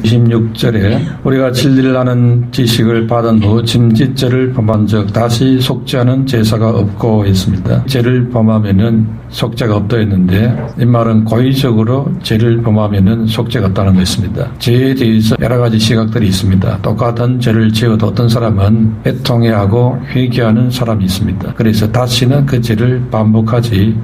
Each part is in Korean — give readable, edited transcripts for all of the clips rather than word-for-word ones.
26절에 우리가 진리를 아는 지식을 받은 후 짐짓죄를 범한 적 다시 속죄하는 제사가 없고 했습니다. 죄를 범하면은 속죄가 없다 했는데 이 말은 고의적으로 죄를 범하면은 속죄가 없다는 것입니다. 죄에 대해서 여러 가지 시각들이 있습니다. 똑같은 죄를 지어도 어떤 사람은 애통해하고 회개하는 사람이 있습니다. 그래서 다시는 그 죄를 반복하지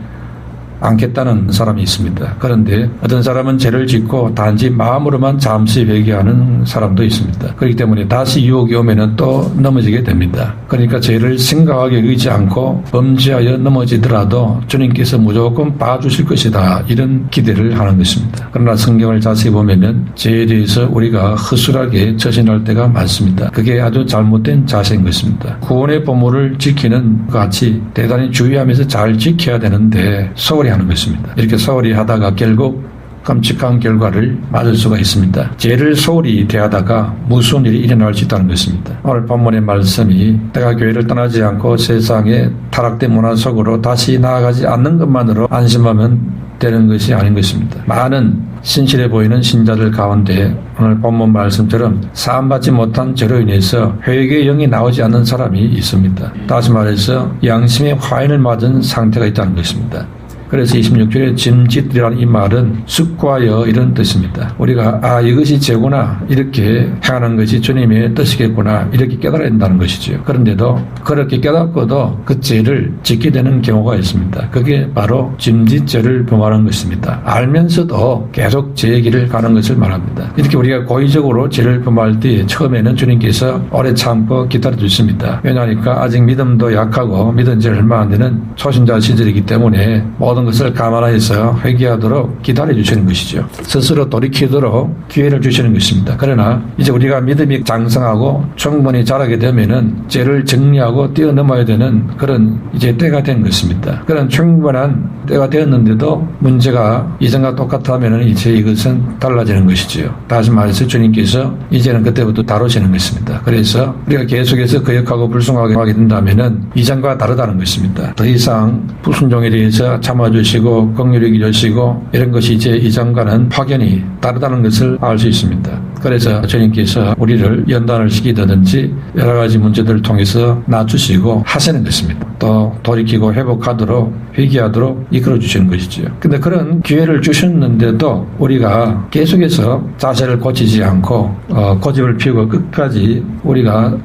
않겠다는 사람이 있습니다. 그런데 어떤 사람은 죄를 짓고 단지 마음으로만 잠시 회개하는 사람도 있습니다. 그렇기 때문에 다시 유혹이 오면은 또 넘어지게 됩니다. 그러니까 죄를 심각하게 여기지 않고 범죄하여 넘어지더라도 주님께서 무조건 봐주실 것이다, 이런 기대를 하는 것입니다. 그러나 성경을 자세히 보면은 죄에 대해서 우리가 허술하게 처신할 때가 많습니다. 그게 아주 잘못된 자세인 것입니다. 구원의 보물을 지키는 것 같이 대단히 주의하면서 잘 지켜야 되는데 소홀히 하는 것입니다. 이렇게 소홀히 하다가 결국 끔찍한 결과를 맞을 수가 있습니다. 죄를 소홀히 대하다가 무서운 일이 일어날 수 있다는 것입니다. 오늘 본문의 말씀이 내가 교회를 떠나지 않고 세상의 타락된 문화 속으로 다시 나아가지 않는 것만으로 안심하면 되는 것이 아닌 것입니다. 많은 신실해 보이는 신자들 가운데 오늘 본문 말씀처럼 사함받지 못한 죄로 인해서 회개의 영이 나오지 않는 사람이 있습니다. 다시 말해서 양심의 화인을 맞은 상태가 있다는 것입니다. 그래서 26절에 짐짓이라는 이 말은 숙고하여 이런 뜻입니다. 우리가 이것이 죄구나, 이렇게 행하는 것이 주님의 뜻이겠구나, 이렇게 깨달아야 된다는 것이죠. 그런데도 그렇게 깨닫고도 그 죄를 짓게 되는 경우가 있습니다. 그게 바로 짐짓죄를 범하는 것입니다. 알면서도 계속 죄의 길을 가는 것을 말합니다. 이렇게 우리가 고의적으로 죄를 범할 때 처음에는 주님께서 오래 참고 기다려 주십니다. 왜냐하니까 아직 믿음도 약하고 믿은 지 얼마 안 되는 초신자 시절이기 때문에 모든 것을 감안해서 회개하도록 기다려 주시는 것이죠. 스스로 돌이키도록 기회를 주시는 것입니다. 그러나 이제 우리가 믿음이 장성하고 충분히 자라게 되면은 죄를 정리하고 뛰어넘어야 되는 그런 이제 때가 된 것입니다. 그런 충분한 때가 되었는데도 문제가 이전과 똑같다면은 이제 이것은 달라지는 것이지요. 다시 말해서 주님께서 이제는 그때부터 다루시는 것입니다. 그래서 우리가 계속해서 거역하고 불순하게 하게 된다면은 이전과 다르다는 것입니다. 더 이상 불순종에 대해서 참아주시고 긍휼히 여기시고 이런 것이 이제 이전과는 확연히 다르다는 것을 알 수 있습니다. 그래서 주님께서 우리를 연단을 시키든지 여러 가지 문제들을 통해서 낮추시고 하시는 것입니다. 또 돌이키고 회복하도록 회개하도록 이끌어 주시는 것이지요. 근데 그런 기회를 주셨는데도 우리가 계속해서 자세를 고치지 않고 고집을 피우고 끝까지 우리가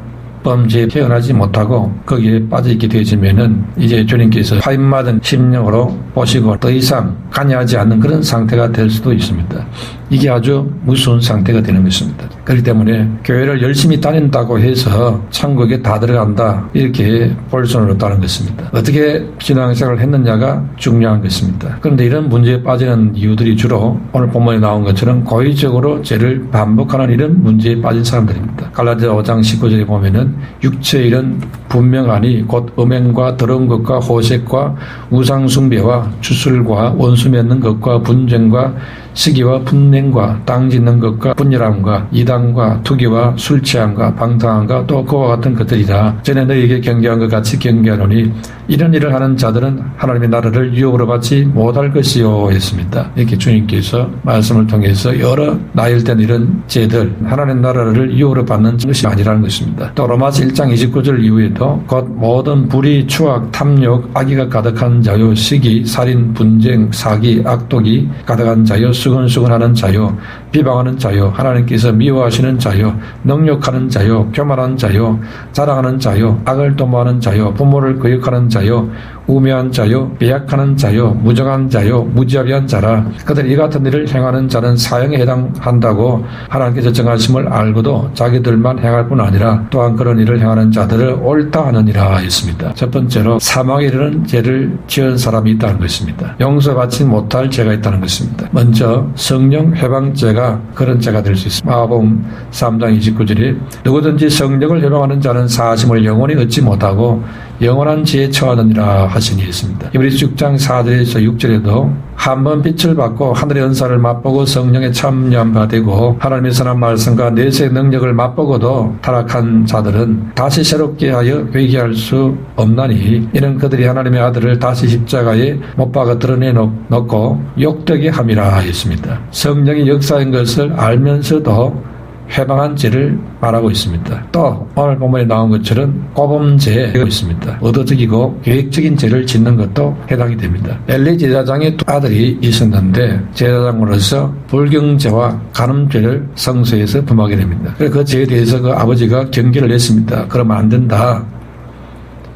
범죄에 태어나지 못하고 거기에 빠져있게 되어지면은 이제 주님께서 화인맞은 심령으로 보시고 더 이상 관여하지 않는 그런 상태가 될 수도 있습니다. 이게 아주 무서운 상태가 되는 것입니다. 그렇기 때문에 교회를 열심히 다닌다고 해서 천국에 다 들어간다, 이렇게 볼 수는 없다는 것입니다. 어떻게 신앙생활을 했느냐가 중요한 것입니다. 그런데 이런 문제에 빠지는 이유들이 주로 오늘 본문에 나온 것처럼 고의적으로 죄를 반복하는 이런 문제에 빠진 사람들입니다. 갈라디아 5장 19절에 보면은 육체의 일은 분명하니 곧 음행과 더러운 것과 호색과 우상숭배와 주술과 원수 맺는 것과 분쟁과 시기와 분냉과 땅 짓는 것과 분열함과 이단과 투기와 술 취함과 방탕함과 또 그와 같은 것들이라. 전에 너희에게 경계한 것 같이 경계하노니 이런 일을 하는 자들은 하나님의 나라를 유업으로 받지 못할 것이요 했습니다. 이렇게 주님께서 말씀을 통해서 여러 나열된 이런 죄들, 하나님의 나라를 유업으로 받는 것이 아니라는 것입니다. 또 로마서 1장 29절 이후에도 곧 모든 불의, 추악, 탐욕, 악의가 가득한 자요, 시기, 살인, 분쟁, 사기, 악독이 가득한 자요, 수근수근하는 자요, 비방하는 자요, 하나님께서 미워하시는 자요, 능욕하는 자요, 교만한 자요, 자랑하는 자요, 악을 도모하는 자요, 부모를 거역하는 자요, 우매한 자요, 배약하는 자요, 무정한 자요, 무지합의한 자라. 그들 이 같은 일을 행하는 자는 사형에 해당한다고 하나님께서 정하심을 알고도 자기들만 행할 뿐 아니라 또한 그런 일을 행하는 자들을 옳다 하느니라 했습니다. 첫 번째로 사망에 이르는 죄를 지은 사람이 있다는 것입니다. 용서받지 못할 죄가 있다는 것입니다. 먼저 성령 해방죄가 그런 죄가 될 수 있습니다. 마가복음 3장 29절에 누구든지 성령을 해방하는 자는 사하심을 영원히 얻지 못하고 영원한 지에 처하느니라 하시니 있습니다. 히브리서 6장 4절에서 6절에도 한 번 빛을 받고 하늘의 은사를 맛보고 성령에 참여한 바 되고 하나님의 선한 말씀과 내세의 능력을 맛보고도 타락한 자들은 다시 새롭게 하여 회개할 수 없나니 이는 그들이 하나님의 아들을 다시 십자가에 못 박아 드러내놓고 욕되게 함이라 하였습니다. 성령의 역사인 것을 알면서도 해방한 죄를 말하고 있습니다. 또 오늘 본문에 나온 것처럼 고범죄가 있습니다. 의도적이고 계획적인 죄를 짓는 것도 해당이 됩니다. 엘리 제사장의 두 아들이 있었는데 제사장으로서 불경죄와 간음죄를 성소에서 범하게 됩니다. 그래서 그 죄에 대해서 그 아버지가 경계를 냈습니다. 그러면 안 된다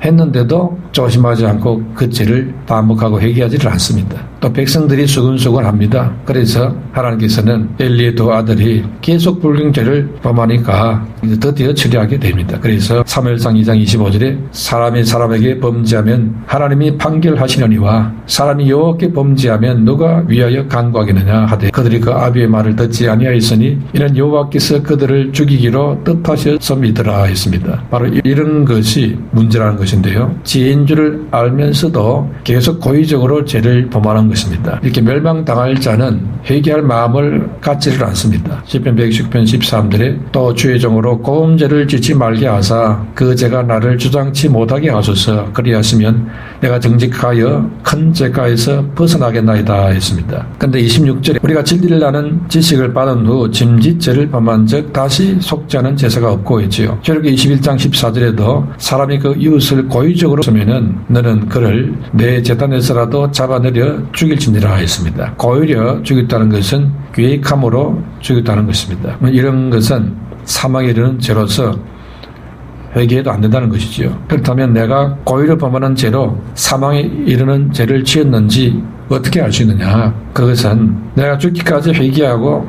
했는데도 조심하지 않고 그 죄를 반복하고 회개하지를 않습니다. 또 백성들이 수근수근합니다. 그래서 하나님께서는 엘리의 두 아들이 계속 불경죄를 범하니까 드디어 처리하게 됩니다. 그래서 사무엘상 2장 25절에 사람이 사람에게 범죄하면 하나님이 판결하시려니와 사람이 여호와께 범죄하면 누가 위하여 간구하겠느냐 하되 그들이 그 아비의 말을 듣지 아니하였으니 이는 여호와께서 그들을 죽이기로 뜻하셨음이더라 했습니다. 바로 이런 것이 문제라는 것인데요. 지혜인 줄을 알면서도 계속 고의적으로 죄를 범하는 것입니다. 이렇게 멸망당할 자는 회개할 마음을 갖지를 않습니다. 시편 119편 13절에 또 주의 종으로 고음죄를 짓지 말게 하사 그 죄가 나를 주장치 못하게 하소서 그리하시면 내가 정직하여 큰 죄가에서 벗어나겠나이다 했습니다. 그런데 26절에 우리가 진리를 아는 지식을 받은 후 짐짓죄를 범한 즉 다시 속지 않은 제사가 없고 있지요. 저렇게 21장 14절에도 사람이 그 이웃을 고의적으로 쓰면은 너는 그를 내 재단에서라도 잡아내려 죽일지니라 했습니다. 고의려 죽였다는 것은 계획함으로 죽였다는 것입니다. 이런 것은 사망에 이르는 죄로서 회개해도 안 된다는 것이지요. 그렇다면 내가 고의로 범하는 죄로 사망에 이르는 죄를 지었는지 어떻게 알 수 있느냐? 그것은 내가 죽기까지 회개하고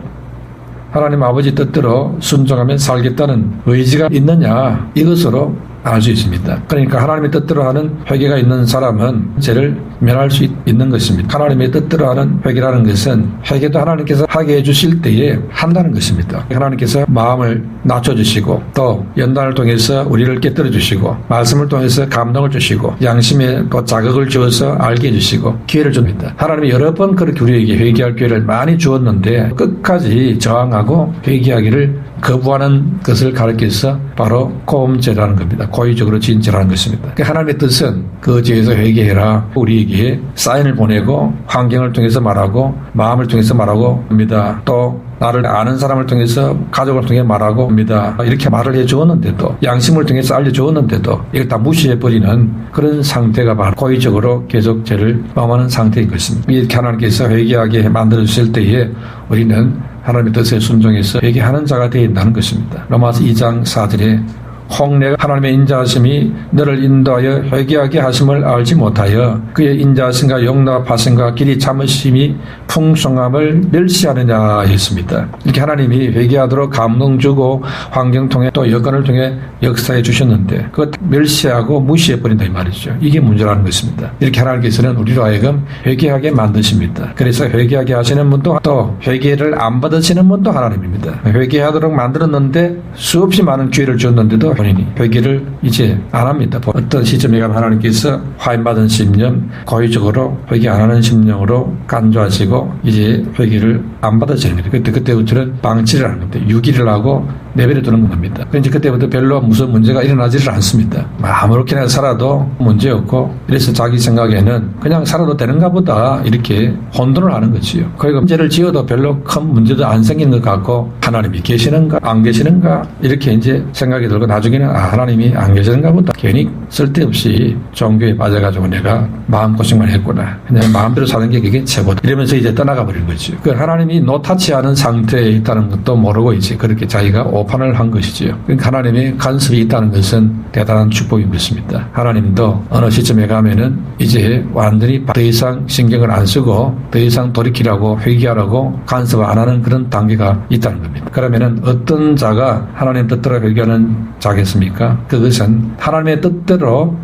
하나님 아버지 뜻대로 순종하면 살겠다는 의지가 있느냐 이것으로 알 수 있습니다. 그러니까 하나님의 뜻대로 하는 회개가 있는 사람은 죄를 면할 수 있는 것입니다. 하나님의 뜻대로 하는 회개라는 것은 회개도 하나님께서 하게 해주실 때에 한다는 것입니다. 하나님께서 마음을 낮춰주시고 또 연단을 통해서 우리를 깨뜨려 주시고 말씀을 통해서 감동을 주시고 양심에 또 자극을 주어서 알게 해주시고 기회를 줍니다. 하나님이 여러 번 그렇게 우리에게 회개할 기회를 많이 주었는데 끝까지 저항하고 회개하기를 거부하는 것을 가르쳐서 바로 고음죄라는 겁니다. 고의적으로 지은 죄라는 것입니다. 하나님의 뜻은 그 죄에서 회개해라. 우리에게 사인을 보내고 환경을 통해서 말하고 마음을 통해서 말하고 합니다. 또 나를 아는 사람을 통해서 가족을 통해 말하고 합니다. 이렇게 말을 해주었는데도 양심을 통해서 알려주었는데도 이걸 다 무시해버리는 그런 상태가 바로 고의적으로 계속 죄를 범하는 상태인 것입니다. 이렇게 하나님께서 회개하게 만들어주실 때에 우리는 하나님의 뜻에 순종해서 회개하는 자가 되어야 한다는 것입니다. 로마서 2장 4절에 혹 내가 하나님의 인자하심이 너를 인도하여 회개하게 하심을 알지 못하여 그의 인자하심과 용납하심과 길이 참으심이 풍성함을 멸시하느냐 했습니다. 이렇게 하나님이 회개하도록 감동 주고 환경 통해 또 여건을 통해 역사해 주셨는데 그것 멸시하고 무시해버린다 이 말이죠. 이게 문제라는 것입니다. 이렇게 하나님께서는 우리로 하여금 회개하게 만드십니다. 그래서 회개하게 하시는 분도 또 회개를 안 받으시는 분도 하나님입니다. 회개하도록 만들었는데 수없이 많은 기회를 줬는데도 본인이 회개를 이제 안 합니다. 어떤 시점에 가면 하나님께서 화인받은 심령, 고의적으로 회개 안 하는 심령으로 간주하시고 이제 회개를 안 받아지는 거예요. 그때부터는 방치를 하는 겁니다. 유기를 하고 내버려 두는 겁니다. 그런데 그때부터 별로 무슨 문제가 일어나지를 않습니다. 아무렇게나 살아도 문제없고 이래서 자기 생각에는 그냥 살아도 되는가 보다 이렇게 혼돈을 하는 거지요. 그리고 문제를 지어도 별로 큰 문제도 안 생기는 것 같고 하나님이 계시는가 안 계시는가 이렇게 이제 생각이 들고 나중에는 하나님이 안 계시는가 보다 괜히 쓸데없이 종교에 빠져가지고 내가 마음고생만 했구나. 그냥 마음대로 사는 게 그게 최고다. 이러면서 이제 떠나가 버린 거죠. 그 하나님이 노타치하는 상태에 있다는 것도 모르고 이제 그렇게 자기가 오판을 한 것이지요. 그러니까 하나님의 간섭이 있다는 것은 대단한 축복인 것입니다. 하나님도 어느 시점에 가면은 이제 완전히 더 이상 신경을 안 쓰고 더 이상 돌이키라고 회개하라고 간섭 안 하는 그런 단계가 있다는 겁니다. 그러면은 어떤 자가 하나님 뜻대로 회개하는 자겠습니까? 그것은 하나님의 뜻대로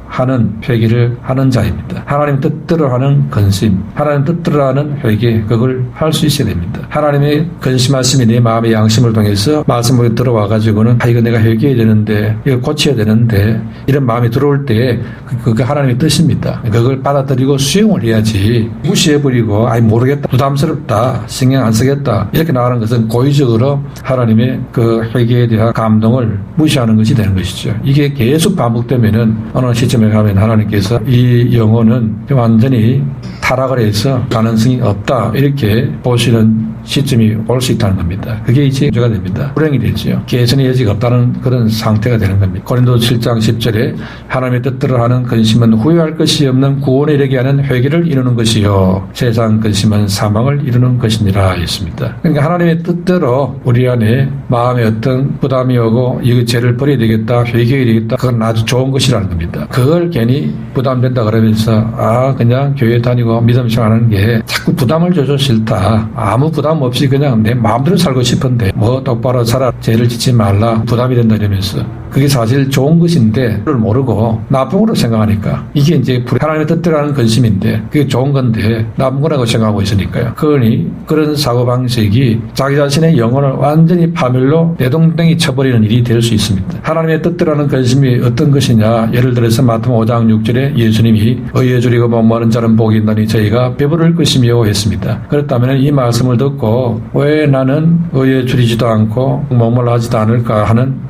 하는 회개를 하는 자입니다. 하나님 뜻대로 하는 근심, 하나님 뜻대로 하는 회개, 그걸 할 수 있어야 됩니다. 하나님의 근심하심이 내 마음의 양심을 통해서 말씀으로 들어와가지고는 이거 내가 회개해야 되는데, 이거 고쳐야 되는데, 이런 마음이 들어올 때 그게 하나님의 뜻입니다. 그걸 받아들이고 수용을 해야지 무시해버리고 모르겠다, 부담스럽다, 신경 안 쓰겠다 이렇게 나가는 것은 고의적으로 하나님의 그 회개에 대한 감동을 무시하는 것이 되는 것이죠. 이게 계속 반복되면은 어느 시점에 가면 하나님께서 이 영혼은 완전히 타락을 해서 가능성이 없다 이렇게 보시는 시점이 올 수 있다는 겁니다. 그게 이제 문제가 됩니다. 불행이 되죠. 개선의 여지가 없다는 그런 상태가 되는 겁니다. 고린도서 7장 10절에 하나님의 뜻대로 하는 근심은 후회할 것이 없는 구원에 이르게 하는 회개를 이루는 것이요 세상 근심은 사망을 이루는 것이니라 했습니다. 그러니까 하나님의 뜻대로 우리 안에 마음에 어떤 부담이 오고 이거 죄를 버려야 되겠다, 회개해야 되겠다, 그건 아주 좋은 것이라는 겁니다. 그걸 괜히 부담된다 그러면서 그냥 교회 다니고 믿음 생활하는 게 자꾸 부담을 줘서 싫다, 아무 부담 없이 그냥 내 마음대로 살고 싶은데 뭐 똑바로 살아, 죄를 짓지 말라, 부담이 된다 이러면서 그게 사실 좋은 것인데 그걸 모르고 나쁜 거로 생각하니까 이게 이제 하나님의 뜻대로 하는 근심인데 그게 좋은 건데 나쁜 거라고 생각하고 있으니까요. 그러니 그런 사고방식이 자기 자신의 영혼을 완전히 파멸로 내동댕이 쳐버리는 일이 될 수 있습니다. 하나님의 뜻대로 하는 근심이 어떤 것이냐, 예를 들어서 마태복음 5장 6절에 예수님이 의에 줄이고 목마른 자는 복이 있나니 저희가 배부를 것이며 했습니다. 그렇다면 이 말씀을 듣고 왜 나는 의에 줄이지도 않고 목말라 하지도 않을까 하는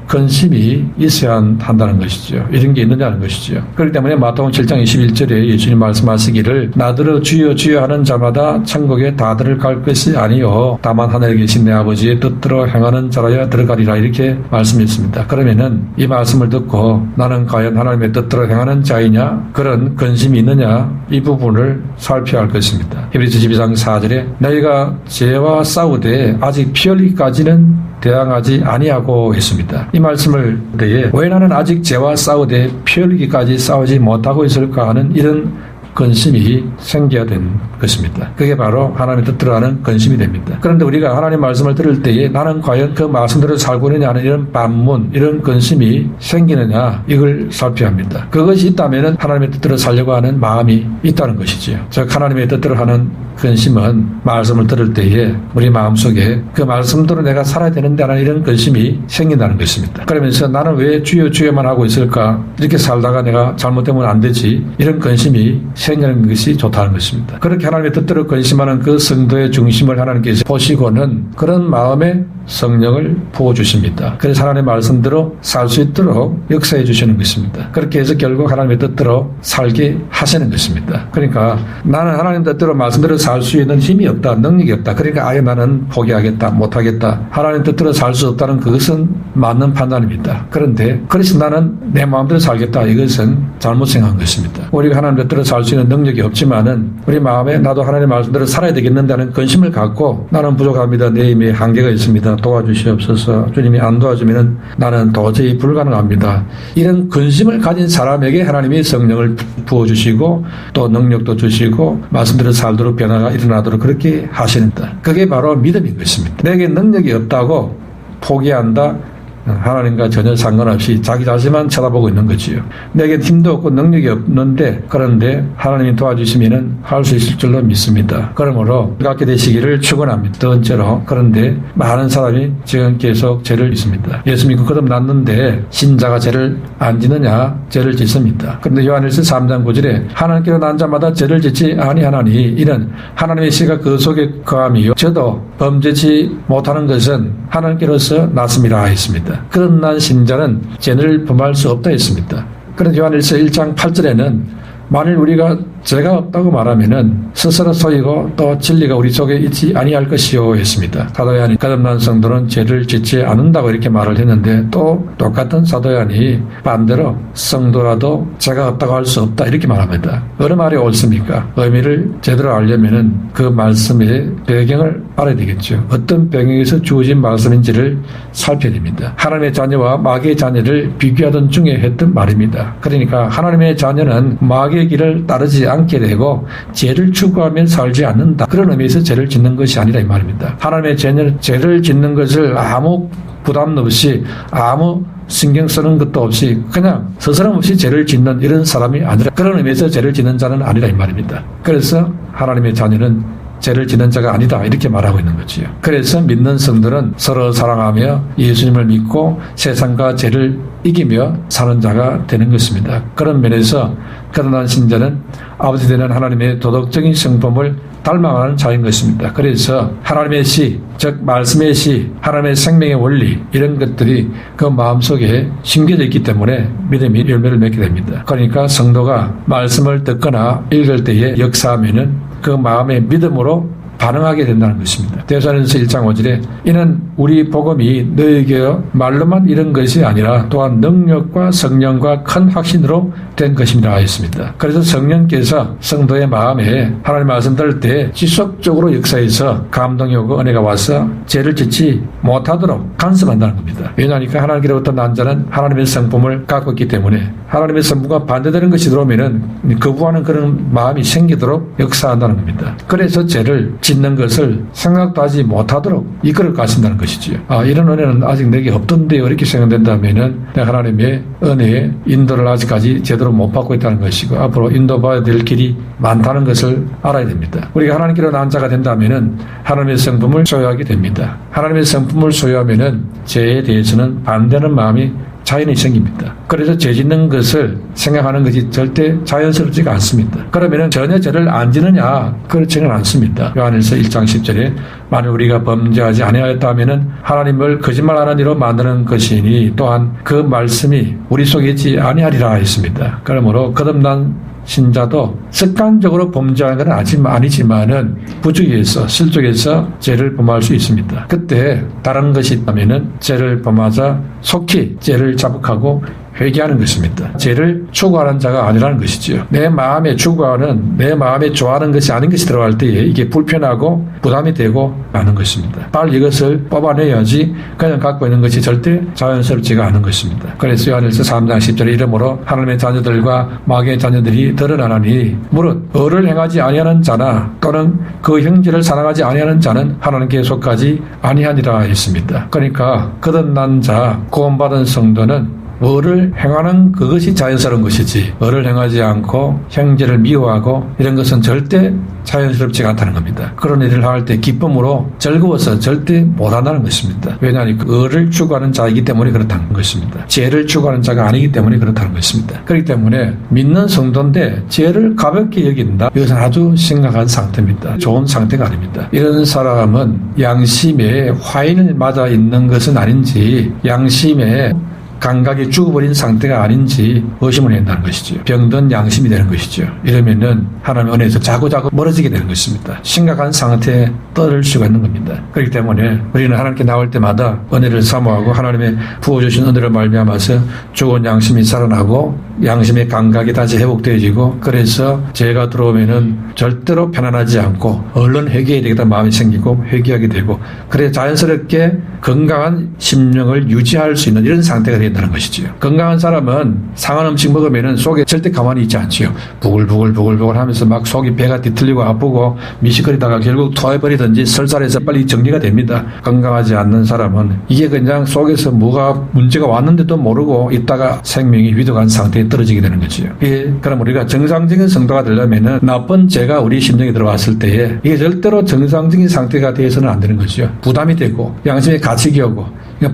근심이 있어야 한다는 것이죠. 이런 게 있느냐는 것이죠. 그렇기 때문에 마태복음 7장 21절에 예수님 말씀하시기를 나더러 주여 주여 하는 자마다 천국에 다들 갈 것이 아니요 다만 하늘에 계신 내 아버지의 뜻대로 행하는 자라야 들어가리라 이렇게 말씀했습니다. 그러면은 이 말씀을 듣고 나는 과연 하나님의 뜻대로 행하는 자이냐, 그런 근심이 있느냐, 이 부분을 살펴야 할 것입니다. 히브리서 12장 4절에 너희가 죄와 싸우되 아직 피 흘리기까지는 대항하지 아니하고 했습니다. 이 말씀을 때에 왜 나는 아직 죄와 싸우되 피 흘리기까지 싸우지 못하고 있을까 하는 이런 근심이 생겨야 되는 것입니다. 그게 바로 하나님의 뜻대로 하는 근심이 됩니다. 그런데 우리가 하나님 말씀을 들을 때에 나는 과연 그 말씀대로 살고 있느냐 하는 이런 반문, 이런 근심이 생기느냐, 이걸 살펴야 합니다. 그것이 있다면 하나님의 뜻대로 살려고 하는 마음이 있다는 것이지요. 즉 하나님의 뜻대로 하는 근심은 말씀을 들을 때에 우리 마음속에 그 말씀대로 내가 살아야 되는데 하는 이런 근심이 생긴다는 것입니다. 그러면서 나는 왜 주여 주여만 하고 있을까, 이렇게 살다가 내가 잘못되면 안 되지, 이런 근심이 생기는 것이 좋다는 것입니다. 그렇게 하나님의 뜻대로 근심하는 그 성도의 중심을 하나님께서 보시고는 그런 마음에 성령을 부어주십니다. 그래서 하나님의 말씀대로 살 수 있도록 역사해 주시는 것입니다. 그렇게 해서 결국 하나님의 뜻대로 살게 하시는 것입니다. 그러니까 나는 하나님 뜻대로 말씀대로 살 수 있는 힘이 없다, 능력이 없다, 그러니까 아예 나는 포기하겠다, 못하겠다, 하나님 뜻대로 살 수 없다는 그것은 맞는 판단입니다. 그런데 그래서 나는 내 마음대로 살겠다, 이것은 잘못 생각한 것입니다. 우리가 하나님 뜻대로 살 수 있는 능력이 없지만은 우리 마음에 나도 하나님의 말씀대로 살아야 되겠는다는 근심을 갖고 나는 부족합니다, 내 힘에 한계가 있습니다, 도와주시옵소서, 주님이 안 도와주면 나는 도저히 불가능합니다, 이런 근심을 가진 사람에게 하나님이 성령을 부어주시고 또 능력도 주시고 말씀대로 살도록 변화가 일어나도록 그렇게 하시는다. 그게 바로 믿음인 것입니다. 내게 능력이 없다고 포기한다, 하나님과 전혀 상관없이 자기 자신만 쳐다보고 있는 거지요. 내게 힘도 없고 능력이 없는데, 그런데 하나님이 도와주시면 할 수 있을 줄로 믿습니다. 그러므로 갖게 되시기를 축원합니다. 두 번째로, 그런데 많은 사람이 지금 계속 죄를 짓습니다. 예수 믿고 거듭났는데 신자가 죄를 안 짓느냐? 죄를 짓습니다. 그런데 요한일서 3장 9절에 하나님께로 난 자마다 죄를 짓지 아니하나니 이는 하나님의 씨가 그 속에 거함이요 저도 범죄치 못하는 것은 하나님께로서 났음이라 했습니다. 거듭난 신자는 죄를 범할 수 없다 했습니다. 그런데 요한일서 1장 8절에는 만일 우리가 죄가 없다고 말하면은 스스로 속이고 또 진리가 우리 속에 있지 아니할 것이요 했습니다. 사도 요한이 거듭난 성도는 죄를 짓지 않는다고 이렇게 말을 했는데 또 똑같은 사도 요한이 반대로 성도라도 죄가 없다고 할 수 없다 이렇게 말합니다. 어느 말이 옳습니까? 의미를 제대로 알려면은 그 말씀의 배경을 알아야 되겠죠. 어떤 배경에서 주어진 말씀인지를 살펴야 됩니다. 하나님의 자녀와 마귀의 자녀를 비교하던 중에 했던 말입니다. 그러니까 하나님의 자녀는 마귀의 길을 따르지 않게 되고 죄를 추구하며 살지 않는다. 그런 의미에서 죄를 짓는 것이 아니라 이 말입니다. 하나님의 죄를 짓는 것을 아무 부담 없이 아무 신경 쓰는 것도 없이 그냥 스스럼 없이 죄를 짓는 이런 사람이 아니라 그런 의미에서 죄를 짓는 자는 아니라 이 말입니다. 그래서 하나님의 자녀는 죄를 짓는 자가 아니다 이렇게 말하고 있는 거지요. 그래서 믿는 성도는 서로 사랑하며 예수님을 믿고 세상과 죄를 이기며 사는 자가 되는 것입니다. 그런 면에서 거듭난 신자는 아버지 되는 하나님의 도덕적인 성품을 닮아가는 자인 것입니다. 그래서 하나님의 시, 즉 말씀의 시, 하나님의 생명의 원리 이런 것들이 그 마음속에 심겨져 있기 때문에 믿음이 열매를 맺게 됩니다. 그러니까 성도가 말씀을 듣거나 읽을 때에 역사하면은 그 마음의 믿음으로 반응하게 된다는 것입니다. 데살로니가서 1장 5절에 이는 우리 복음이 너에게 말로만 이런 것이 아니라 또한 능력과 성령과 큰 확신으로 된 것입니다 하였습니다. 그래서 성령께서 성도의 마음에 하나님 말씀 들을 때 지속적으로 역사해서 감동이 오고 은혜가 와서 죄를 짓지 못하도록 간섭한다는 겁니다. 왜냐하니까 하나님께로부터 난 자는 하나님의 성품을 갖고 있기 때문에 하나님의 성품과 반대되는 것이 들어오면은 거부하는 그런 마음이 생기도록 역사한다는 겁니다. 그래서 죄를 짓는 것을 생각도 하지 못하도록 이끌어 가신다는 것이지요. 이런 은혜는 아직 내게 없던데요. 이렇게 생각된다면은 하나님의 은혜의 인도를 아직까지 제대로 못 받고 있다는 것이고 앞으로 인도받아야 될 길이 많다는 것을 알아야 됩니다. 우리가 하나님께로 난 자가 된다면은 하나님의 성품을 소유하게 됩니다. 하나님의 성품을 소유하면은 죄에 대해서는 반대하는 마음이 자연히 생깁니다. 그래서 죄 짓는 것을 생각하는 것이 절대 자연스럽지가 않습니다. 그러면은 전혀 죄를 안 지느냐? 그렇지는 않습니다. 요한일서 1장 10절에 만일 우리가 범죄하지 아니하였다면은 하나님을 거짓말하는 이로 만드는 것이니 또한 그 말씀이 우리 속에 있지 아니하리라 했습니다. 그러므로 거듭난 신자도 습관적으로 범죄하는 건 아니지만은 부주의해서 실족해서 죄를 범할 수 있습니다. 그때 다른 것이 있다면은 죄를 범하자 속히 죄를 자복하고 회개하는 것입니다. 죄를 추구하는 자가 아니라는 것이지요. 내 마음에 추구하는, 내 마음에 좋아하는 것이 아닌 것이 들어갈 때에 이게 불편하고 부담이 되고 하는 것입니다. 빨리 이것을 뽑아내야지 그냥 갖고 있는 것이 절대 자연스럽지가 않은 것입니다. 그래서 요한일서 3장 10절에 이러므로 하나님의 자녀들과 마귀의 자녀들이 드러나나니 무릇 의를 행하지 아니하는 자나 또는 그 형제를 사랑하지 아니하는 자는 하나님께 속하지 아니하니라 했습니다. 그러니까 거듭난 자, 구원받은 성도는 의를 행하는 그것이 자연스러운 것이지 의를 행하지 않고 형제를 미워하고 이런 것은 절대 자연스럽지가 않다는 겁니다. 그런 일을 할 때 기쁨으로 즐거워서 절대 못한다는 것입니다. 왜냐하면 의를 추구하는 자이기 때문에 그렇다는 것입니다. 죄를 추구하는 자가 아니기 때문에 그렇다는 것입니다. 그렇기 때문에 믿는 성도인데 죄를 가볍게 여긴다. 이것은 아주 심각한 상태입니다. 좋은 상태가 아닙니다. 이런 사람은 양심에 화인을 맞아 있는 것은 아닌지 양심에 감각이 죽어버린 상태가 아닌지 의심을 한다는 것이죠. 병든 양심이 되는 것이죠. 이러면은 하나님의 은혜에서 자꾸자꾸 멀어지게 되는 것입니다. 심각한 상태에 떨어질 수가 있는 겁니다. 그렇기 때문에 우리는 하나님께 나올 때마다 은혜를 사모하고 하나님의 부어주신 은혜를 말미암아서 죽은 양심이 살아나고 양심의 감각이 다시 회복되어지고 그래서 죄가 들어오면은 절대로 편안하지 않고 얼른 회개해야 되겠다 마음이 생기고 회개하게 되고 그래 자연스럽게 건강한 심령을 유지할 수 있는 이런 상태가 된다는 것이지요. 건강한 사람은 상한 음식 먹으면은 속에 절대 가만히 있지 않지요. 부글부글 하면서 막 속이 배가 뒤틀리고 아프고 미식거리다가 결국 토해버리든지 설사해서 빨리 정리가 됩니다. 건강하지 않는 사람은 이게 그냥 속에서 뭐가 문제가 왔는데도 모르고 있다가 생명이 위독한 상태에 떨어지게 되는 거지요. 그럼 우리가 정상적인 성도가 되려면은 나쁜 죄가 우리 심령에 들어왔을 때에 이게 절대로 정상적인 상태가 되어서는 안 되는 거죠. 부담이 되고 양심에 가책이 오고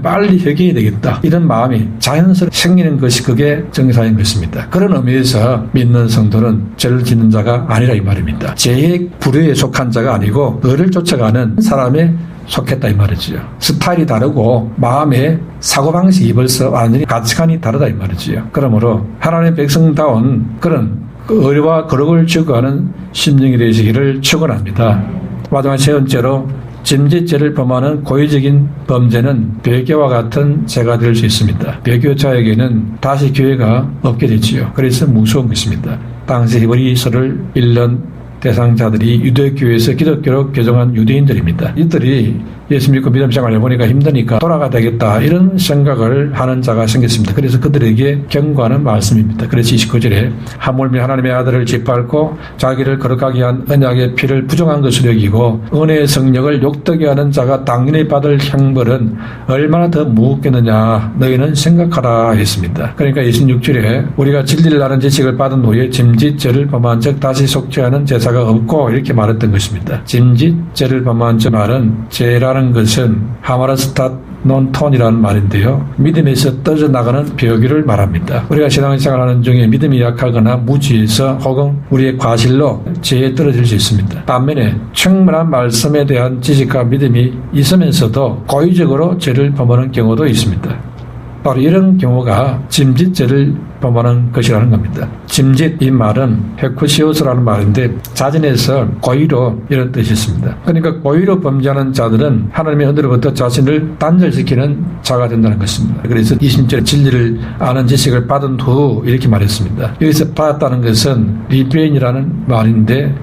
빨리 회개해야 되겠다. 이런 마음이 자연스럽게 생기는 것이 그게 정상인 것입니다. 그런 의미에서 믿는 성도는 죄를 짓는 자가 아니라 이 말입니다. 죄의 부류에 속한 자가 아니고 의를 쫓아가는 사람에 속했다 이 말이지요. 스타일이 다르고 마음의 사고방식이 벌써 완전히 가치관이 다르다 이 말이지요. 그러므로 하나님의 백성다운 그런 의와 거룩을 추구하는 심령이 되시기를 축원합니다. 마지막 세 번째로 짐짓죄를 범하는 고의적인 범죄는 배교와 같은 죄가 될 수 있습니다. 배교자에게는 다시 기회가 없게 되지요. 그래서 무서운 것입니다. 당시 히브리서를 읽는 대상자들이 유대교에서 기독교로 개종한 유대인들입니다. 이들이 예수 믿고 믿음 생활을 해보니까 힘드니까 돌아가야 되겠다 이런 생각을 하는 자가 생겼습니다. 그래서 그들에게 경고하는 말씀입니다. 그래서 29절에 하물며 하나님의 아들을 짓밟고 자기를 거룩하게 한 언약의 피를 부정한 것으로 여기고 은혜의 성령을 욕되게 하는 자가 당연히 받을 형벌은 얼마나 더 무겁겠느냐 너희는 생각하라 했습니다. 그러니까 26절에 우리가 진리를 아는 지식을 받은 후에 짐짓죄를 범한 즉 다시 속죄하는 제사가 없고 이렇게 말했던 것입니다. 짐짓죄를 범한 저 말은 죄라는 것은 하마르스탓 논톤이라는 말인데요. 믿음에서 떨어져 나가는 배우기를 말합니다. 우리가 신앙생활하는 중에 믿음이 약하거나 무지해서 혹은 우리의 과실로 죄에 떨어질 수 있습니다. 반면에 충분한 말씀에 대한 지식과 믿음이 있으면서도 고의적으로 죄를 범하는 경우도 있습니다. 바로 이런 경우가 짐짓죄를 범하는 것이라는 겁니다. 짐짓 이 말은 헤쿠시오스라는 말인데 자진해서 고의로 이런 뜻이 있습니다. 그러니까 고의로 범죄하는 자들은 하나님의 은혜로부터 자신을 단절시키는 자가 된다는 것입니다. 그래서 20절에 진리를 아는 지식을 받은 후 이렇게 말했습니다. 여기서 받았다는 것은 리베인이라는 말인데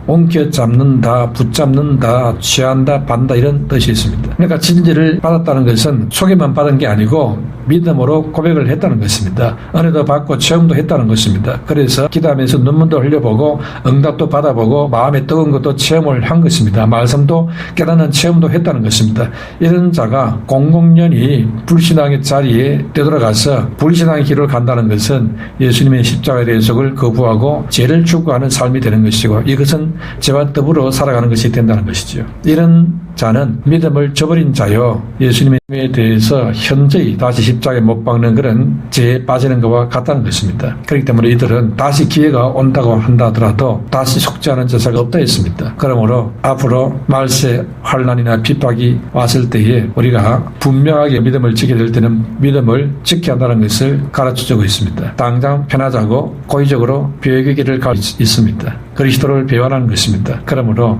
옮겨 잡는다, 붙잡는다, 취한다, 받는다 이런 뜻이 있습니다. 그러니까 진리를 받았다는 것은 소개만 받은 게 아니고 믿음으로 고백을 했다는 것입니다. 은혜도 받고 체험도 했다는 것입니다. 그래서 기도하면서 눈물도 흘려보고 응답도 받아보고 마음에 뜨거운 것도 체험을 한 것입니다. 말씀도 깨닫는 체험도 했다는 것입니다. 이런 자가 공공연히 불신앙의 자리에 되돌아가서 불신앙의 길을 간다는 것은 예수님의 십자가의 대속을 거부하고 죄를 추구하는 삶이 되는 것이고 이것은 죄와 더불어 살아가는 것이 된다는 것이죠. 이런 자는 믿음을 저버린 자요 예수님에 대해서 현저히 다시 십자가에 못 박는 그런 죄에 빠지는 것과 같다는 것입니다. 그렇기 때문에 이들은 다시 기회가 온다고 한다 하더라도 다시 속죄하는 제사가 없다 했습니다. 그러므로 앞으로 말세 환난이나 핍박이 왔을 때에 우리가 분명하게 믿음을 지켜야 될 때는 믿음을 지켜야 한다는 것을 가르쳐주고 있습니다. 당장 편하자고 고의적으로 배역의 길을 가 있습니다. 그리스도를 배반하는 것입니다. 그러므로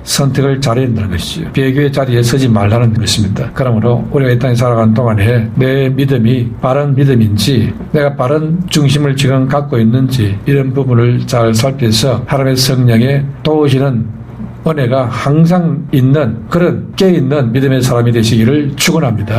선택을 잘해야 된다는 것이죠. 배교의 자리에 서지 말라는 것입니다. 그러므로 우리가 이 땅에 살아가는 동안에 내 믿음이 바른 믿음인지 내가 바른 중심을 지금 갖고 있는지 이런 부분을 잘 살펴서 하나님의 성령의 도우시는 은혜가 항상 있는 그런 깨어있는 믿음의 사람이 되시기를 축원합니다.